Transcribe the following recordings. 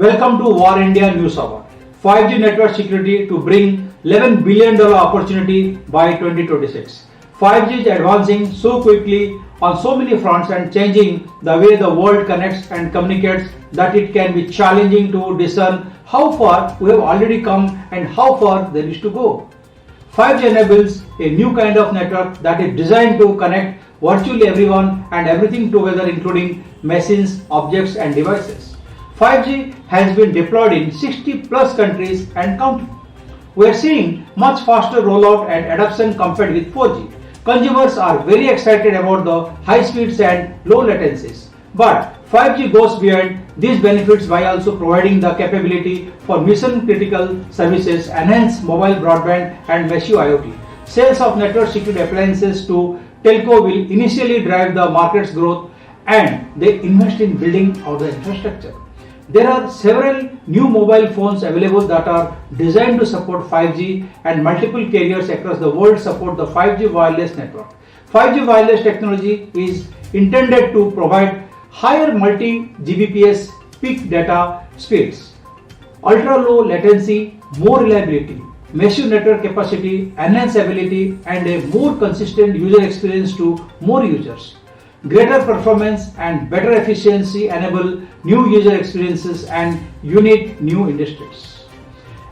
Welcome to War India News Hour. 5G network security to bring $11 billion opportunity by 2026. 5G is advancing so quickly on so many fronts and changing the way the world connects and communicates that it can be challenging to discern how far we have already come and how far there is to go. 5G enables a new kind of network that is designed to connect virtually everyone and everything together, including machines, objects and devices. 5G has been deployed in 60 plus countries and counting. We are seeing much faster rollout and adoption compared with 4G. Consumers are very excited about the high speeds and low latencies. But 5G goes beyond these benefits by also providing the capability for mission critical services, enhanced mobile broadband and massive IoT. Sales of network security appliances to telco will initially drive the market's growth, and they invest in building out the infrastructure. There are several new mobile phones available that are designed to support 5G, and multiple carriers across the world support the 5G wireless network. 5G wireless technology is intended to provide higher multi-Gbps peak data speeds, ultra-low latency, more reliability, massive network capacity, enhanced ability, and a more consistent user experience to more users. Greater performance and better efficiency enable new user experiences and unite new industries.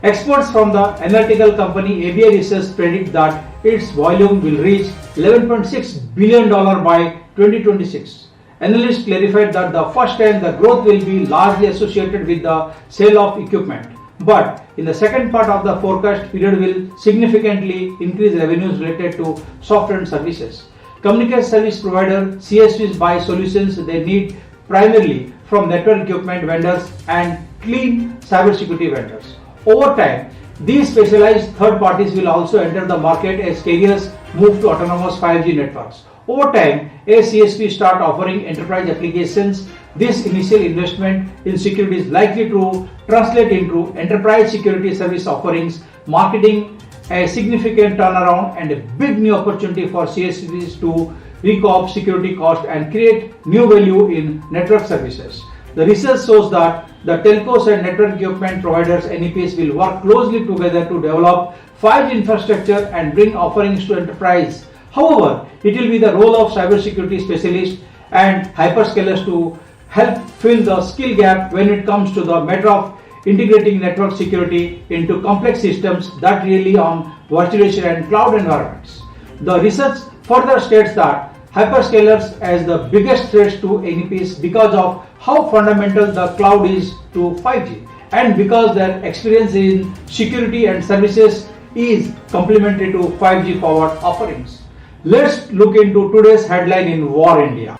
Experts from the analytical company ABI Research predict that its volume will reach $11.6 billion by 2026. Analysts clarified that the first time the growth will be largely associated with the sale of equipment, but in the second part of the forecast period will significantly increase revenues related to software and services. Communication service provider CSPs buy solutions they need primarily from network equipment vendors and clean cybersecurity vendors. Over time, these specialized third parties will also enter the market as carriers move to autonomous 5G networks. Over time, as CSPs start offering enterprise applications, this initial investment in security is likely to translate into enterprise security service offerings, marketing, a significant turnaround, and a big new opportunity for CSPs to recoup security cost and create new value in network services. The research shows that the telcos and network equipment providers (NEPs) will work closely together to develop 5G infrastructure and bring offerings to enterprise. However, it will be the role of cybersecurity specialists and hyperscalers to help fill the skill gap when it comes to the matter of integrating network security into complex systems that rely on virtualization and cloud environments. The research further states that hyperscalers as the biggest threats to NEPs because of how fundamental the cloud is to 5G and because their experience in security and services is complementary to 5G powered offerings. Let's look into today's headline in War India.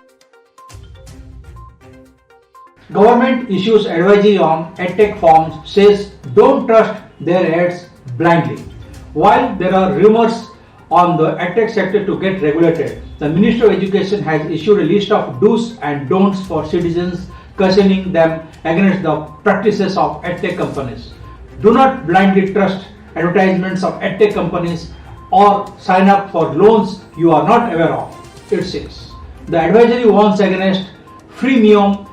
Government issues advisory on edtech firms, says don't trust their ads blindly. While there are rumors on the edtech sector to get regulated, the Ministry of Education has issued a list of do's and don'ts for citizens, cautioning them against the practices of edtech companies. Do not blindly trust advertisements of edtech companies or sign up for loans you are not aware of, it says. The advisory warns against freemium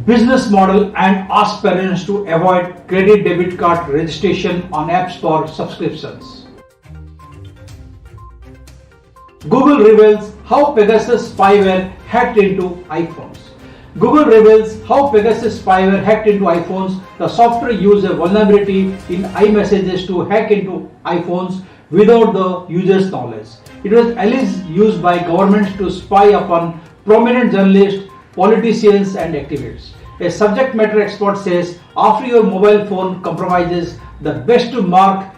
business model and asks parents to avoid credit debit card registration on apps for subscriptions. Google reveals how Pegasus spyware hacked into iPhones. Google reveals how Pegasus spyware hacked into iPhones. The software used a vulnerability in iMessages to hack into iPhones without the user's knowledge. It was alleged used by governments to spy upon prominent journalists, politicians and activists. A subject matter expert says after your mobile phone compromises, the best to mark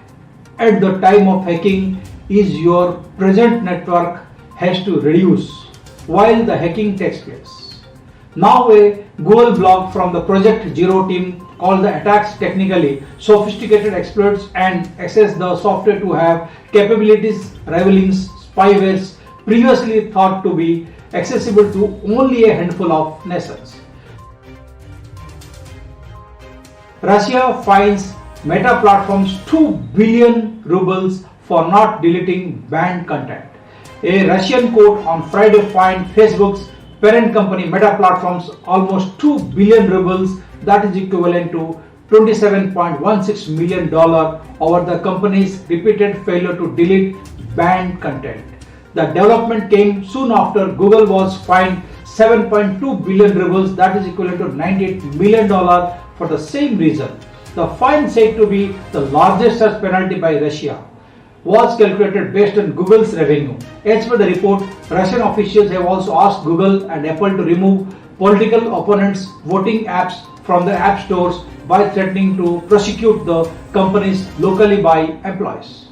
at the time of hacking is your present network has to reduce while the hacking takes place. Now a Google blog from the Project Zero team called the attacks technically sophisticated exploits and access the software to have capabilities rivaling spywares previously thought to be accessible to only a handful of nations. Russia fines Meta platforms 2 billion rubles for not deleting banned content. A Russian court on Friday fined Facebook's parent company Meta Platforms almost 2 billion rubles that is equivalent to $27.16 million over the company's repeated failure to delete banned content. The development came soon after Google was fined 7.2 billion rubles, that is equivalent to $98 million for the same reason. The fine, said to be the largest such penalty by Russia, was calculated based on Google's revenue. As per the report, Russian officials have also asked Google and Apple to remove political opponents' voting apps from their app stores by threatening to prosecute the companies locally by employees.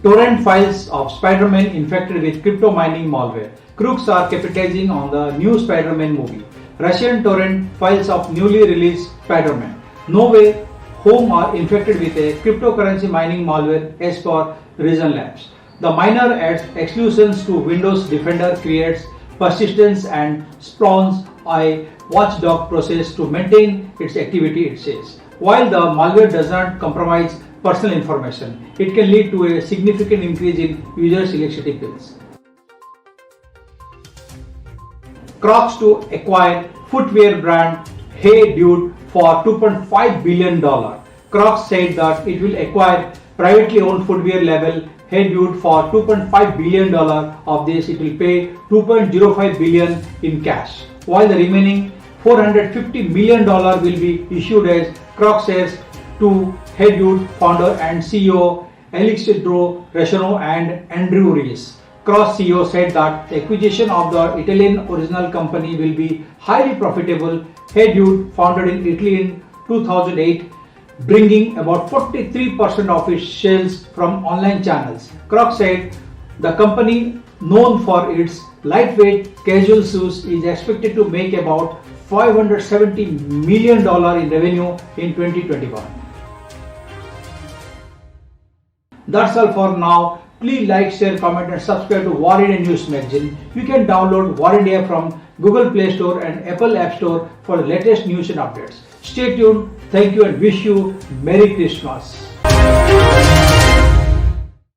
Torrent files of Spider-Man infected with crypto mining malware. Crooks are capitalizing on the new Spider-Man movie. Russian torrent files of newly released Spider-Man No Way Home are infected with a cryptocurrency mining malware as per Reason Labs. The miner adds exclusions to Windows Defender, creates persistence and spawns a watchdog process to maintain its activity, it says. While the malware does not compromise personal information, it can lead to a significant increase in users' electricity bills. Crocs to acquire footwear brand Hey Dude for $2.5 billion. Crocs said that it will acquire privately owned footwear label Hey Dude for $2.5 billion. Of this, it will pay $2.05 billion in cash, while the remaining $450 million will be issued as Crocs shares to Hey Dude founder and CEO Alessandro Resano and Andrew Rees. Crocs CEO said that the acquisition of the Italian original company will be highly profitable. Hey Dude, founded in Italy in 2008, bringing about 43% of its sales from online channels. Crocs said the company, known for its lightweight casual shoes, is expected to make about $570 million in revenue in 2021. That's all for now. Please like, share, comment and subscribe to War India News Magazine. You can download War India from Google Play Store and Apple App Store for the latest news and updates. Stay tuned. Thank you and wish you Merry Christmas.